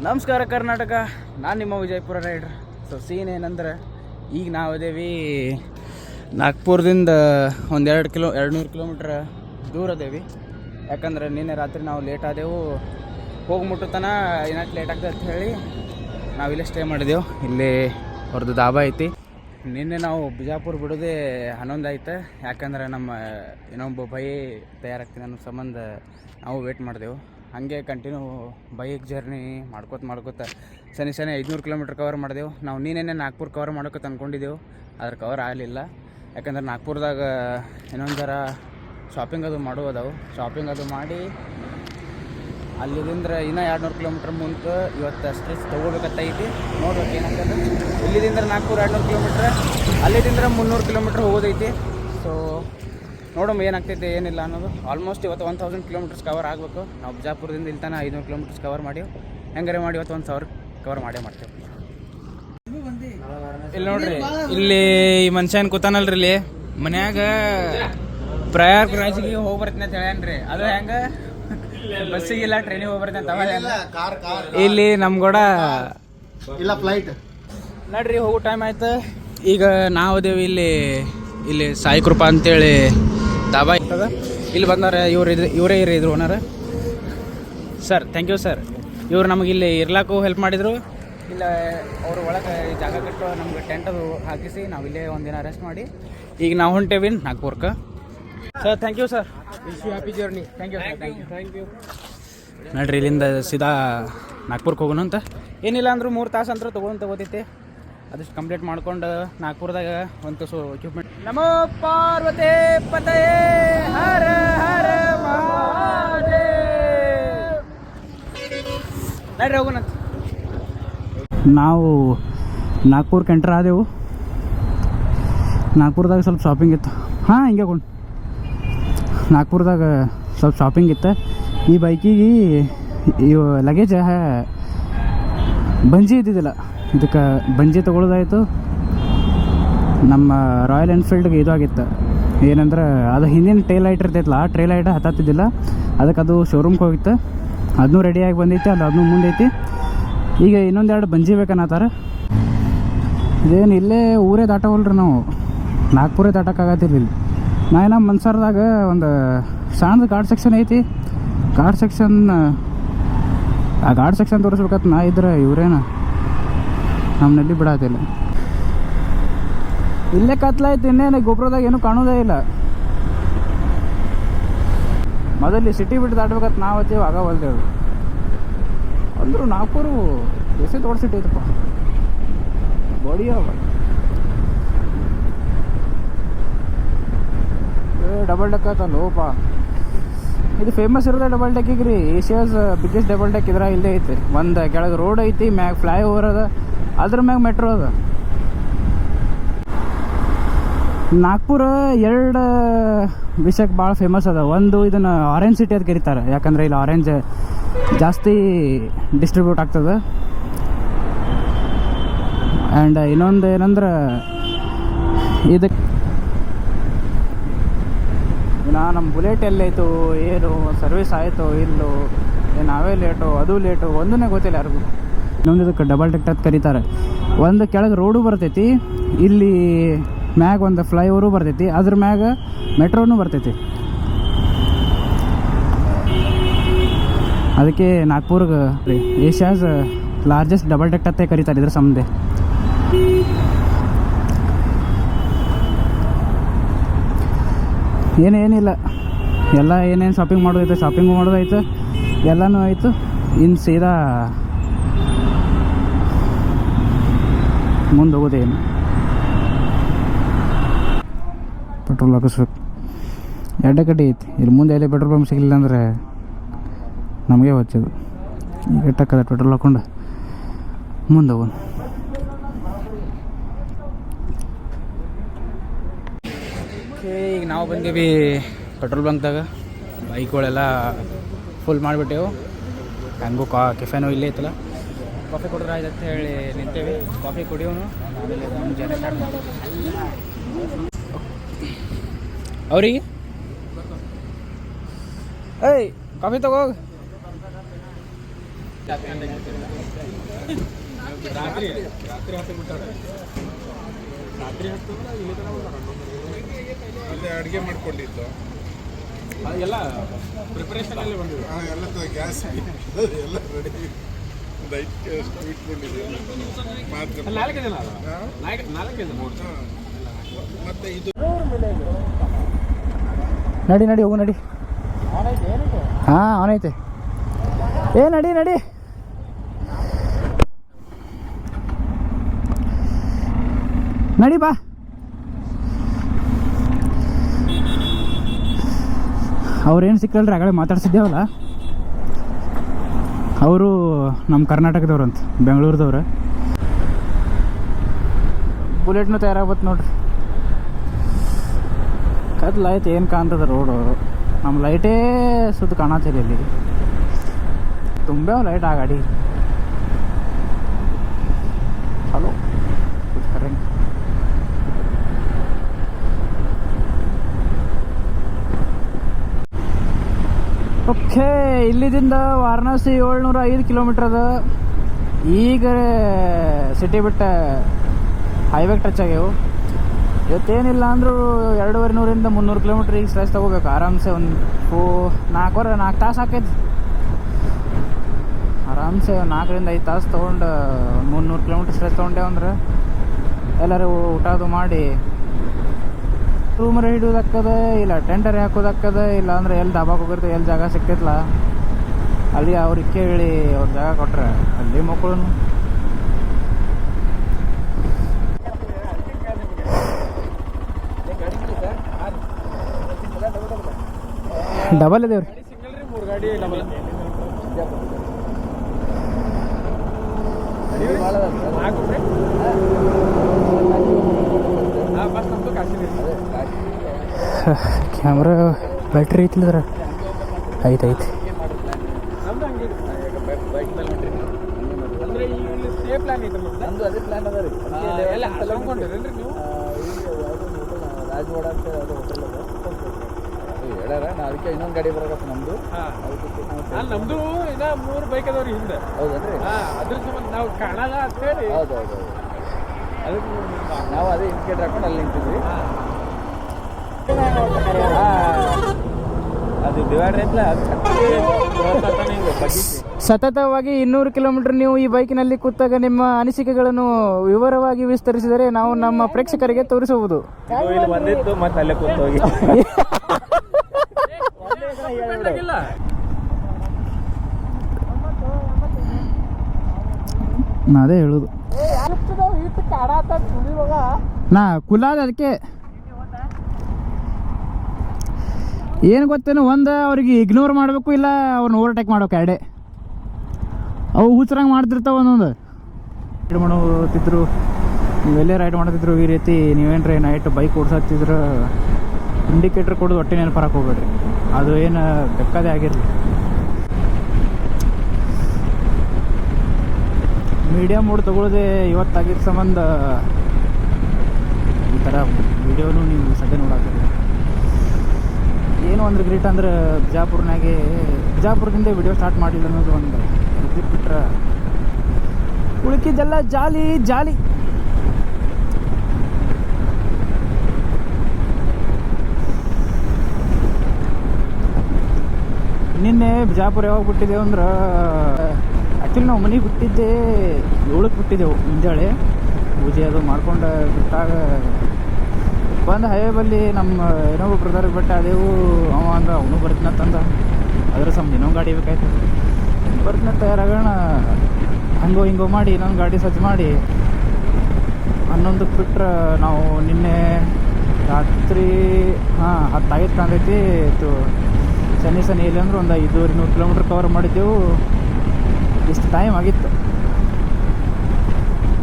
ನಮಸ್ಕಾರ ಕರ್ನಾಟಕ, ನಾನು ನಿಮ್ಮ ವಿಜಯಪುರ ರೈಡ್ರ್. ಸೊ ಸೀನ್ ಏನಂದ್ರೆ, ಈಗ ನಾವು ಅದೇವಿ ನಾಗ್ಪುರದಿಂದ ಒಂದು 200 ಕಿಲೋಮೀಟ್ರ್ ದೂರ ಅದೇವಿ. ಯಾಕಂದ್ರೆ ನಿನ್ನೆ ರಾತ್ರಿ ನಾವು ಲೇಟ್ ಆದೆವು, ಹೋಗಿ ಮುಟ್ಟುತ್ತಾನ ಏನಕ್ಕೆ ಲೇಟ್ ಆಗ್ತದೆ ಅಂತ ಹೇಳಿ ನಾವು ಇಲ್ಲೇ ಸ್ಟೇ ಮಾಡಿದೆವು. ಇಲ್ಲಿ ಅವ್ರದ್ದು ದಾಬಾ ಐತಿ. ನಿನ್ನೆ ನಾವು ಬಿಜಾಪುರ ಬಿಡೋದೇ 11 ಆಯ್ತು. ಯಾಕಂದ್ರೆ ನಮ್ಮ ಇನ್ನೊಬ್ಬ ಬೈ ತಯಾರಾಗ್ತೀನಿ ಅನ್ನೋ ಸಂಬಂಧ ನಾವು ವೇಟ್ ಮಾಡಿದೆವು. ಹಾಗೆ ಕಂಟಿನ್ಯೂ ಬೈಕ್ ಜರ್ನಿ ಮಾಡ್ಕೋತ ಸನಿ 500 ಕಿಲೋಮೀಟ್ರ್ ಕವರ್ ಮಾಡಿದೆವು. ನಾವು ನೀನೇನೆ ನಾಗ್ಪುರ ಕವರ್ ಮಾಡೋಕೆ ಅಂದ್ಕೊಂಡಿದ್ದೆವು, ಆದ್ರೆ ಕವರ್ ಆಗಲಿಲ್ಲ. ಯಾಕಂದ್ರೆ ನಾಗ್ಪುರದಾಗ ಇನ್ನೊಂದು ಥರ ಶಾಪಿಂಗ್ ಅದು ಮಾಡೋದವು. ಶಾಪಿಂಗ್ ಅದು ಮಾಡಿ ಅಲ್ಲಿದಿಂದ ಇನ್ನೂ 200 ಕಿಲೋಮೀಟ್ರ್ ಮುಂದೆ ಇವತ್ತು ಸ್ಟ್ರೆಚ್ ತೊಗೋಬೇಕತ್ತೈತಿ. ನೋಡ್ಬೇಕು ಏನಾಗ್ತದೆ. ಇಲ್ಲಿದಿಂದ ನಾಗ್ಪುರ 200 ಕಿಲೋಮೀಟ್ರ್, ಅಲ್ಲಿದಿಂದ 300 ಕಿಲೋಮೀಟ್ರ್ ಹೋಗೋದೈತಿ. ಸೊ ನೋಡೋಣ ಏನಾಗ್ತೈತೆ ಏನಿಲ್ಲ ಅನ್ನೋದು. ಆಲ್ಮೋಸ್ಟ್ ಇವತ್ತು 1000 ಕಿಲೋಮೀಟರ್ಸ್ ಕವರ್ ಆಗಬೇಕು. ನಾವು ಬಿಜಾಪುರದಿಂದ ಇಲ್ಲಿ ತನಕ 500 ಕಿಲೋಮೀಟರ್ಸ್ ಕವರ್ ಮಾಡೀವಿ. ಹೆಂಗಾರೆ ಮಾಡಿ ಇವತ್ತು 1000 ಕವರ್ ಮಾಡ್ತೇವೆ. ಇಲ್ಲಿ ನೋಡ್ರಿ, ಇಲ್ಲಿ ಈ ಮನುಷ್ಯನ ಕೂತಾನಲ್ರಿ, ಇಲ್ಲಿ ಮನ್ಯಾಗ ಪ್ರಯಾಗ್ರಾಜ್ಗೆ ಹೋಗಿ ಬರ್ತೀನಿ ಅಂತ ಹೇಳ್ಯಾನ್ರಿ. ಅದು ಹೆಂಗೆ ಬಸ್ಸಿಗಿಲ್ಲ ಟ್ರೈನಿಗೆ ಹೋಗಿ ಬರ್ತೀನಿ ಅಂತ. ಇಲ್ಲಿ ನಮ್ಗೂಡ ಇಲ್ಲ ಫ್ಲೈಟ್ ನೋಡ್ರಿ, ಹೋಗೋ ಟೈಮ್ ಆಯ್ತು. ಈಗ ನಾವು ಅದೇವಿ ಇಲ್ಲಿ ಸಾಯಿ ಕೃಪಾ ಅಂತೇಳಿ ದಾಬಾ ಇರ್ತದೆ. ಇಲ್ಲಿ ಬಂದವ್ರೆ ಇವರೇ ಇದ್ರು owner. Sir thank you sir. ಇವ್ರು ನಮಗೆ ಇಲ್ಲಿ ಇರ್ಲಾಕು ಹೆಲ್ಪ್ ಮಾಡಿದರು. ಇಲ್ಲ ಅವರು ಒಳಗೆ ಜಾಗ ಕಟ್ಟು ನಮ್ಗೆ ಟೆಂಟ್ ಅದು ಹಾಕಿಸಿ ನಾವು ಇಲ್ಲೇ ಒಂದಿನ ರೆಸ್ಟ್ ಮಾಡಿ ಈಗ ನಾವು ಹೊಂಟೇವಿ ನಾಗ್ಪುರಕ್ಕೆ. Sir thank you sir. Wish you happy journey. Thank you sir. Thank you. ನೋಡ್ರಿ, ಇಲ್ಲಿಂದ ಸೀದಾ ನಾಗ್ಪುರಕ್ಕೆ ಹೋಗೋಣ ಅಂತ. ಏನಿಲ್ಲ ಅಂದರೂ 3 ತಾಸು ಅಂತ ತೊಗೋತೈತೆ. ಅದಷ್ಟು ಕಂಪ್ಲೀಟ್ ಮಾಡ್ಕೊಂಡು ನಾಗ್ಪುರದಾಗ ಒಂದು ಎಕ್ವಿಪ್ಮೆಂಟ್. ನಮೋ ಪಾರ್ವತಿ ಪತಯೇ ಹರ ಹರ ಮಹಾದೇವ್. ನಡ್ರಿ ಹೋಗೋಣ. ನಾವು ನಾಗ್ಪುರಕ್ಕೆ ಎಂಟ್ರ್ ಆದೆವು. ನಾಗ್ಪುರದಾಗ ಸ್ವಲ್ಪ ಶಾಪಿಂಗ್ ಇತ್ತು. ಹಿಂಗೆ ಕೊಂಡು ನಾಗ್ಪುರದಾಗ ಸ್ವಲ್ಪ ಶಾಪಿಂಗ್ ಇತ್ತು. ಈ ಬೈಕಿಗೆ ಇವು ಲಗೇಜ್ ಬಂಜಿ ಇದ್ದಿದ್ದಿಲ್ಲ. ಇದಕ್ಕೆ ಬಂಜಿ ತೊಗೊಳೋದಾಯಿತು. ನಮ್ಮ ರಾಯಲ್ ಎನ್ಫೀಲ್ಡ್ಗೆ ಇದು ಆಗಿತ್ತು ಏನಂದ್ರೆ, ಅದು ಹಿಂದಿನ ಟೇಲ್ ಲೈಟ್ ಇರ್ತೈತಲ್ಲ, ಆ ಟ್ರೇ ಲೈಟ್ ಹತ್ತಿದ್ದಿಲ್ಲ. ಅದಕ್ಕೆ ಅದು ಶೋರೂಮ್ಗೆ ಹೋಗಿತ್ತು. ಅದನ್ನೂ ರೆಡಿಯಾಗಿ ಬಂದೈತಿ, ಅದನ್ನೂ ಮುಂದೈತಿ. ಈಗ ಇನ್ನೊಂದೆರಡು ಬಂಜಿ ಬೇಕನ್ನತ್ತಾರ. ಇದೇನು ಇಲ್ಲೇ ಊರೇ ದಾಟವಲ್ರಿ ನಾವು, ನಾಗ್ಪುರೇ ದಾಟಕ್ಕಾಗತ್ತಿಲ್ಲ. ನಮ್ಮ ಮನ್ಸರ್ದಾಗ ಒಂದು ಸಣ್ಣದು ಗಾರ್ಡ್ ಸೆಕ್ಷನ್ ಐತಿ. ಗಾರ್ಡ್ ಸೆಕ್ಷನ್ ತೋರಿಸ್ಬೇಕತ್ ನಾ ಇದ್ರೆ ಇವರೇನ ನಮ್ಮಲ್ಲಿ ಬಿಡತ್ತಿಲ್ಲ. ಇಲ್ಲೇ ಕತ್ಲಾಯ್ತು. ಇನ್ನೇನು ಗೊಬ್ಬರದಾಗ ಏನೂ ಕಾಣೋದೇ ಇಲ್ಲ. ಮೊದಲು ಸಿಟಿ ಬಿಟ್ಟು ದಾಟ್ಬೇಕತ್ ನಾವು ಹತ್ತೀವಿ, ಆಗವಲ್ದೇವು. ಅಂದರೂ ನಾಗ್ಪುರ ಎಸೆ ದೊಡ್ಡ ಸಿಟಿ ಐತಪ್ಪ, ಬಡಿಯವ. Double deck ಆಯ್ತಲ್ಲೋಪ. ಇದು ಫೇಮಸ್ ಇರೋದೇ ಡಬಲ್ ಡೆಕ್ಕಿಗೆ ರೀ. ಏಷ್ಯಾಸ್ ಬಿಗ್ಗೆಸ್ಟ್ ಡಬಲ್ ಡೆಕ್ ಇದ್ರಾಗ ಇಲ್ಲೇ ಐತಿ. ಒಂದು ಕೆಳಗೆ ರೋಡ್ ಐತಿ, ಮ್ಯಾಗ ಫ್ಲೈ ಓವರ್ ಅದ, ಅದ್ರ ಮ್ಯಾಗ ಮೆಟ್ರೋ ಅದ. ನಾಗ್ಪುರ 2 ವಿಷಯಕ್ಕೆ ಭಾಳ ಫೇಮಸ್ ಅದ. ಒಂದು ಇದನ್ನು ಆರೆಂಜ್ ಸಿಟಿ ಅಂತ ಕರೀತಾರೆ, ಯಾಕಂದರೆ ಇಲ್ಲಿ ಆರೆಂಜ್ ಜಾಸ್ತಿ ಡಿಸ್ಟ್ರಿಬ್ಯೂಟ್ ಆಗ್ತದೆ. ಆ್ಯಂಡ್ ಇನ್ನೊಂದು ಏನಂದ್ರೆ, ಇದಕ್ಕೆ ನಮ್ಮ ಬುಲೆಟ್ ಎಲ್ಲೈತು, ಏನು ಸರ್ವಿಸ್ ಆಯಿತು ಇಲ್ಲೋ, ನಾವೇ ಲೇಟು, ಅದು ಲೇಟು, ಒಂದನ್ನೇ ಗೊತ್ತಿಲ್ಲ ಯಾರಿಗೂ. ಇನ್ನೊಂದು ಇದಕ್ಕೆ ಡಬಲ್ ಡೆಕ್ ಅಂತ ಕರೀತಾರೆ. ಒಂದು ಕೆಳಗೆ ರೋಡು ಬರ್ತೈತಿ, ಇಲ್ಲಿ ಮ್ಯಾಗ ಒಂದು ಫ್ಲೈ ಓವರು ಬರ್ತೈತಿ, ಅದ್ರ ಮ್ಯಾಗ ಮೆಟ್ರೋನು ಬರ್ತೈತಿ. ಅದಕ್ಕೆ ನಾಗ್ಪುರ್ಗೆ ಏಷ್ಯಾಸ್ ಲಾರ್ಜೆಸ್ಟ್ ಡಬಲ್ ಡೆಕ್ ಅಂತ ಕರೀತಾರೆ ಇದ್ರ ಸಂಬಂಧ. ಏನಿಲ್ಲ, ಎಲ್ಲ ಏನೇನು ಶಾಪಿಂಗ್ ಮಾಡೋದೈತೆ ಶಾಪಿಂಗು ಮಾಡೋದಾಯ್ತು, ಎಲ್ಲನೂ ಆಯಿತು. ಇನ್ನು ಸೀದಾ ಮುಂದೆ ಹೋಗೋದೇನು, ಪೆಟ್ರೋಲ್ ಹಾಕಿಸ್ಬೇಕು. ಕಡೆ ಐತಿ. ಇಲ್ಲಿ ಮುಂದೆ ಎಲ್ಲಿ ಪೆಟ್ರೋಲ್ ಪಂಪ್ ಸಿಗಲಿಲ್ಲ ಅಂದರೆ ನಮಗೆ ಹೊಚ್ಚದು. ಈಗ ಟಕ್ಕದ ಪೆಟ್ರೋಲ್ ಹಾಕ್ಕೊಂಡು ಮುಂದೆ ಹೋಗೋಣ. ಈಗ ನಾವು ಬಂದೀವಿ ಪೆಟ್ರೋಲ್ ಬಂಕ್ದಾಗ. ಬೈಕ್ಗಳೆಲ್ಲ ಫುಲ್ ಮಾಡಿಬಿಟ್ಟೆವು. ಹೆಂಗೂ ಕೆಫೆನೋ ಇಲ್ಲೇ ಐತಲ್ಲ, ಕಾಫಿ ಕುಡಿದ್ರೆ ಆಯ್ತು ಅಂತ ಹೇಳಿ ನಿಂತೇವಿ. ಕಾಫಿ ಕುಡಿಯೋನು, ಆಮೇಲೆ ಜರ್ನಿ ಸ್ಟಾರ್ಟ್ ಮಾಡ್ತೀವಿ. ಅವ್ರಿಗೆ ಏಯ್ ಕಾಫಿ ತಗೋ. ರಾತ್ರಿ ಹತ್ತು ಬಿಟ್ಟಾರೆ. ರಾತ್ರಿ ಹತ್ತು ಇಲ್ಲಿ ತನಕ ಅಲ್ಲೇ ಅಡುಗೆ ಮಾಡ್ಕೊಂಡಿತ್ತು. ಎಲ್ಲ ಪ್ರಿಪರೇಷನ್ ಅಲ್ಲಿ ಬಂದಿದೆ. ಎಲ್ಲ ಗ್ಯಾಸ್ ಎಲ್ಲ ರೆಡಿ ಇಟ್ಕೊಂಡಿದ್ದೀವಿ. ನಾಲ್ಕು ಜನ ಮತ್ತೆ ಇದು ನಡಿ ನಡಿ ಹೋಗು ನಡಿ. ಹಾಂ ಅವನೈತೆ. ನಡಿ ನಡಿ. ನಡಿ ಬಾ. ಅವ್ರೇನು ಸಿಕ್ಕಲ್ರಿ ಆಗಲೇ ಮಾತಾಡ್ಸಿದ್ದೇವಲ್ಲ, ಅವರು ನಮ್ಮ ಕರ್ನಾಟಕದವ್ರು ಅಂತ, ಬೆಂಗಳೂರದವ್ರು. ಬುಲೆಟ್ನು ತಯಾರಾಗತ್ತೆ ನೋಡ್ರಿ. ಕತ್ಲು ಆಯ್ತು, ಏನು ಕಾಣ್ತದ ರೋಡು. ನಮ್ಮ ಲೈಟೇ ಸುತ್ತ ಕಾಣತ್ತಿಲ್ಲ ಇಲ್ಲಿ. ತುಂಬ ಲೈಟ್ ಆ ಗಾಡಿ. Hello okay. ಇಲ್ಲಿದಿಂದ ವಾರಣಾಸಿ 705 ಕಿಲೋಮೀಟ್ರ್ ಅದ. ಈಗ ಸಿಟಿ ಬಿಟ್ಟು ಹೈವೇಗೆ ಟಚ್ ಆಗ್ಯಾವು. ಇವತ್ತೇನಿಲ್ಲ ಅಂದರೂ 250-300 ಕಿಲೋಮೀಟ್ರ್ ಈಗ ಸ್ಟ್ರೆಸ್ ತೊಗೋಬೇಕು ಆರಾಮ್ಸೆ. ಒಂದು 4 ತಾಸು ಆಕೈತಿ ಆರಾಮ್ಸೆ. 4-5 ತಾಸು ತೊಗೊಂಡು 300 ಕಿಲೋಮೀಟ್ರ್ ಸ್ಟ್ರೆಸ್ ತೊಗೊಂಡೇವು ಅಂದ್ರೆ ಎಲ್ಲರೂ ಊಟ ಅದು ಮಾಡಿ ರೂಮರ್ ಹಿಡಿಯೋದಕ್ಕದ, ಇಲ್ಲ ಟೆಂಟರ್ ಹಾಕೋದಕ್ಕದ, ಇಲ್ಲ ಅಂದ್ರೆ ಎಲ್ಲಿ ದಾಬಾಕ್ ಹೋಗಿರ್ತೀವಿ, ಎಲ್ಲಿ ಜಾಗ ಸಿಕ್ತೈತಲ್ಲ ಅಲ್ಲಿ ಅವ್ರಿಗೆ ಕೇಳಿ ಅವ್ರ ಜಾಗ ಕೊಟ್ರೆ ಅಲ್ಲಿ ಮಕ್ಕಳು. ಡಬಲ್ ಇದೇವ್ರಿ. ಸಿಂಗಲ್ ರೀ, 3 ಗಾಡಿ ಡಬಲ್. ಕ್ಯಾಮ್ರಾ ಬ್ಯಾಟ್ರಿ ಐತಿಲ್ಲದ್ರ ಐತೆ. ಅದಕ್ಕೆ ಇನ್ನೊಂದು ಗಾಡಿ ಬರಕತ್ತ ನಮ್ದು. ನಮ್ದು ಇನ್ನ 3 ಬೈಕ್ ಅದಾವ್ರಿ ಹಿಂದೆ. ಹೌದನ್ರಿ? ಅದ್ರ ಸಂಬಂಧ ನಾವು ಕಾಣಲ್ಲ ಅಂತ ಹೇಳಿ ಹೌದೌದು. ಅದಕ್ಕೆ ನಾವು ಅದೇ ಇಂಡಿಕೇಟರ್ ಹಾಕೊಂಡು ಅಲ್ಲಿ ನಿಂತಿದ್ವಿ. ಅದು ಡಿವೈಡರ್ ಐತಲ್ಲ, ಸತತವಾಗಿ 200 ಕಿಲೋಮೀಟರ್ ನೀವು ಈ ಬೈಕಿನಲ್ಲಿ ಕೂತಾಗ ನಿಮ್ಮ ಅನಿಸಿಕೆಗಳನ್ನು ವಿವರವಾಗಿ ವಿಸ್ತರಿಸಿದರೆ ನಾವು ನಮ್ಮ ಪ್ರೇಕ್ಷಕರಿಗೆ ತೋರಿಸುವುದು. ಇಲ್ಲಿ ಬಂದಿತ್ತು ಮತ್ತೆ ಅಲ್ಲೇ ಕೂತ್ ಹೋಗಿ ನಾ ಅದೇ ಹೇಳುದು. ನಾ ಕುಲಾದ ಅದಕ್ಕೆ ಏನು ಗೊತ್ತೇನು, ಒಂದು ಅವ್ರಿಗೆ ಇಗ್ನೋರ್ ಮಾಡಬೇಕು, ಇಲ್ಲ ಅವ್ರನ್ನ ಓವರ್ಟೇಕ್ ಮಾಡ್ಬೇಕು. ಎರಡೇ ಅವು ಹುಚ್ಚರಂಗೆ ಮಾಡ್ತಿರ್ತಾವೆ. ಒಂದೊಂದು ರೈಡ್ ಮಾಡೋತಿದ್ರು, ನೀವೆಲ್ಲೇ ರೈಡ್ ಮಾಡ್ತಿದ್ರು ಈ ರೀತಿ ನೀವೇನ್ರಿ ನೈಟ್ ಬೈಕ್ ಓಡಿಸತ್ತಿದ್ರು ಇಂಡಿಕೇಟ್ರ್ ಕೊಡೋದು ಒಟ್ಟೆ ನೆನಪರಕ್ಕೆ ಹೋಗ್ಬೇಡ್ರಿ. ಅದು ಏನು ಬೆಕ್ಕದೇ ಆಗಿರಲಿ. ಮೀಡಿಯಮ್ ಮೋಡ್ ತೊಗೊಳ್ಳೋದೆ ಇವತ್ತಾಗಿದ್ದ ಸಂಬಂಧ ಈ ಥರ ವಿಡಿಯೋನು ನೀವು ಸದ್ಯ ನೋಡಾಕ್ತೀರಿ. ಏನೋ ಒಂದು ಗ್ರೇಟ್ ಅಂದ್ರೆ ಬಿಜಾಪುರದಿಂದ ವಿಡಿಯೋ ಸ್ಟಾರ್ಟ್ ಮಾಡಿಲ್ಲ ಅನ್ನೋದು ಒಂದು ಇದು ಬಿಟ್ರೆ ಉಳ್ಕಿದ್ದೆಲ್ಲ ಜಾಲಿ ಜಾಲಿ. ನಿನ್ನೆ ಬಿಜಾಪುರ ಯಾವಾಗ ಬಿಟ್ಟಿದ್ದೆವು ಅಂದ್ರೆ, ಆ್ಯಕ್ಚುಲಿ ನಾವು ಮನೆಗೆ ಬಿಟ್ಟಿದ್ದೆ 7ಕ್ಕೆ ಬಿಟ್ಟಿದ್ದೆವು ಮುಂಜಾನೆ. ಪೂಜೆ ಅದು ಮಾಡ್ಕೊಂಡು ಬಿಟ್ಟಾಗ ಬಂದು ಹೈವೇ ಬಲ್ಲಿ ನಮ್ಮ ಏನೋ ಬ್ರದರ್ಗೆ ಬಿಟ್ಟು ಅದೇವು. ಅವ ಅಂದ ಅವನು ಬರ್ತೀನಂತಂದ. ಅದ್ರ ಸಂಬಂಧ ಇನ್ನೊಂದು ಗಾಡಿ ಬೇಕಾಯ್ತು. ಬರ್ತೀನ ತಯಾರಾಗೋಣ, ಹಂಗೋ ಹಿಂಗೋ ಮಾಡಿ ಇನ್ನೊಂದು ಗಾಡಿ ಸಜ್ಜು ಮಾಡಿ 11ಕ್ಕೆ ಬಿಟ್ರೆ ನಾವು ನಿನ್ನೆ ರಾತ್ರಿ 10 ಆಗಿತ್ತು ಕಾಣ್ತೈತಿ. ಸನಿ ಇಲ್ಲಿ ಅಂದ್ರೆ ಒಂದು 500 ಕಿಲೋಮೀಟ್ರ್ ಕವರ್ ಮಾಡಿದ್ದೆವು. ಇಷ್ಟು ಟೈಮ್ ಆಗಿತ್ತು.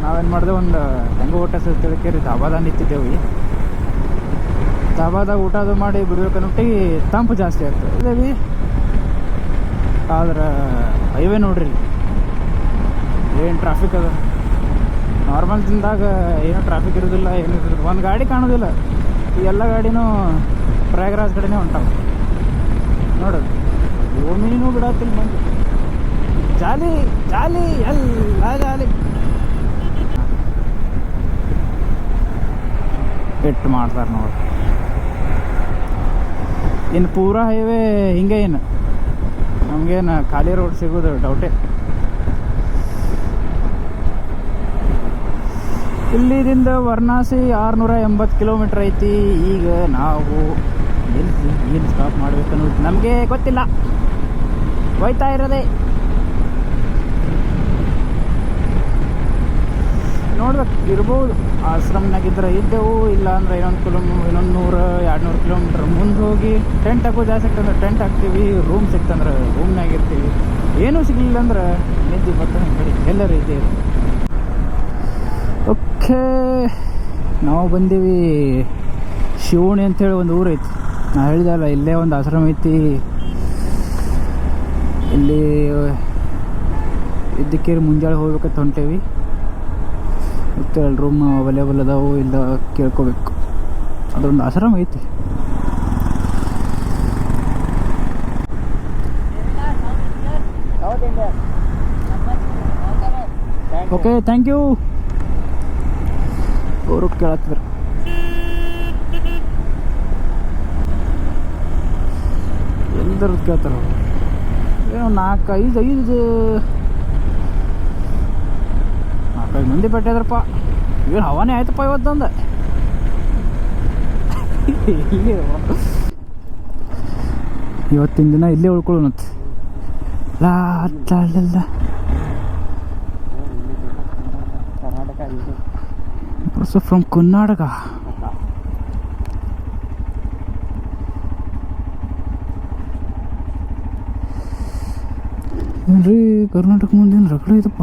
ನಾವೇನು ಮಾಡಿದೆ, ಒಂದು ಹೆಂಗೋ ಊಟ ತಿಳ್ಕೇರಿ ಧಾಬಾದ ನಿಂತಿದ್ದೇವೆ. ಧಾಬಾದಾಗ ಊಟ ಅದು ಮಾಡಿ ಬಿಡ್ಬೇಕನ್ನೊಟ್ಟಿಗೆ ತಂಪು ಜಾಸ್ತಿ ಆಗ್ತದೆ ಇದೇವಿ. ಆದ್ರೆ ಹೈವೇ ನೋಡ್ರಿ, ಏನು ಟ್ರಾಫಿಕ್ ಅದ. ನಾರ್ಮಲ್ ದಿನದಾಗ ಏನೂ ಟ್ರಾಫಿಕ್ ಇರೋದಿಲ್ಲ, ಏನು ಇರೋದಿಲ್ಲ, ಒಂದು ಗಾಡಿ ಕಾಣೋದಿಲ್ಲ. ಈ ಎಲ್ಲ ಗಾಡಿನೂ ಪ್ರಯಾಗ್ರಾಜ್ ಕಡೆನೇ ಹೊಂಟಾವ ನೋಡೋದು. ಓಮಿನಿನೂ ಬಿಡತ್ತಿಲ್ಲ ಬಂದು ಜಾಲಿ ಜಾಲಿ ಎಲ್ಲ ಜಾಲಿ ಇಟ್ಟು ಮಾಡ್ತಾರೆ ನೋಡಿ. ಇನ್ನು ಪೂರಾ ಹೈವೇ ಹಿಂಗೆ ಏನು ನಮಗೇನು ಖಾಲಿ ರೋಡ್ ಸಿಗೋದು ಡೌಟೇ. ಇಲ್ಲಿದಿಂದ ವಾರಣಾಸಿ 680 ಕಿಲೋಮೀಟ್ರ್ ಐತಿ. ಈಗ ನಾವು ಏನು ಸ್ಟಾಪ್ ಮಾಡ್ಬೇಕನ್ನೋದು ನಮಗೆ ಗೊತ್ತಿಲ್ಲ, ಹೋಯ್ತಾ ಇರೋದೆ ನೋಡ್ಬೇಕು. ಇರ್ಬೋದು ಆಶ್ರಮ್ನಾಗಿದ್ರೆ ಇದ್ದೆವು, ಇಲ್ಲ ಅಂದ್ರೆ ಇನ್ನೊಂದು 100-200 ಕಿಲೋಮೀಟ್ರ್ ಮುಂದೆ ಹೋಗಿ ಟೆಂಟ್ ಹಾಕೋ ಜಾಗ ಸಿಕ್ತಂದ್ರೆ ಟೆಂಟ್ ಹಾಕ್ತೀವಿ, ರೂಮ್ ಸಿಕ್ತಂದ್ರೆ ರೂಮ್ನಾಗ ಇರ್ತೀವಿ. ಏನೂ ಸಿಗಲಿಲ್ಲ ಅಂದ್ರೆ ನಿದ್ದೆ ಬರ್ತಾನೆ ಕಡೆ ಎಲ್ಲರೂ ಇದ್ದೇ ಇರ್ತೀವಿ. ಓಕೆ, ನಾವು ಬಂದೀವಿ ಶಿವಣಿ ಅಂಥೇಳಿ ಒಂದು ಊರು ಐತಿ. ನಾ ಹೇಳಿದಲ್ಲ ಇಲ್ಲೇ ಒಂದು ಆಶ್ರಮ ಐತಿ. ಇಲ್ಲಿ ಇದಕ್ಕೆ ಮುಂಜಾನೆ ಹೋಗ್ಬೇಕಂತ ಹೊಂಟೇವಿ. ಮತ್ತೆ ಅಲ್ಲಿ ರೂಮ್ ಅವೈಲೇಬಲ್ ಅದಾವು ಇಲ್ಲ ಕೇಳ್ಕೋಬೇಕು. ಅದೊಂದು ಆಶ್ರಮ ಐತಿ. Okay, thank you. ಅವರು ಕೇಳತ್ತಿದ್ರು. ಎಲ್ಲರೂ ಕೇಳ್ತಾರ. ಏನೋ 4-5 ಮಂದಿ ಬೆಟ್ಟಿದ್ರಪ್ಪ. ಏನು ಹವಾನೇ ಆಯ್ತಪ್ಪ ಇವತ್ತಂದ. ಇವತ್ತಿನ ದಿನ ಇಲ್ಲೇ ಉಳ್ಕೊಳ್ಳೋಣತ್. ಲಾಲ್ಲ also from Karnataka. ಏನ್ರಿ ಕರ್ನಾಟಕ ಮುಂದೆ ರಗಡ ಐತಪ್ಪ.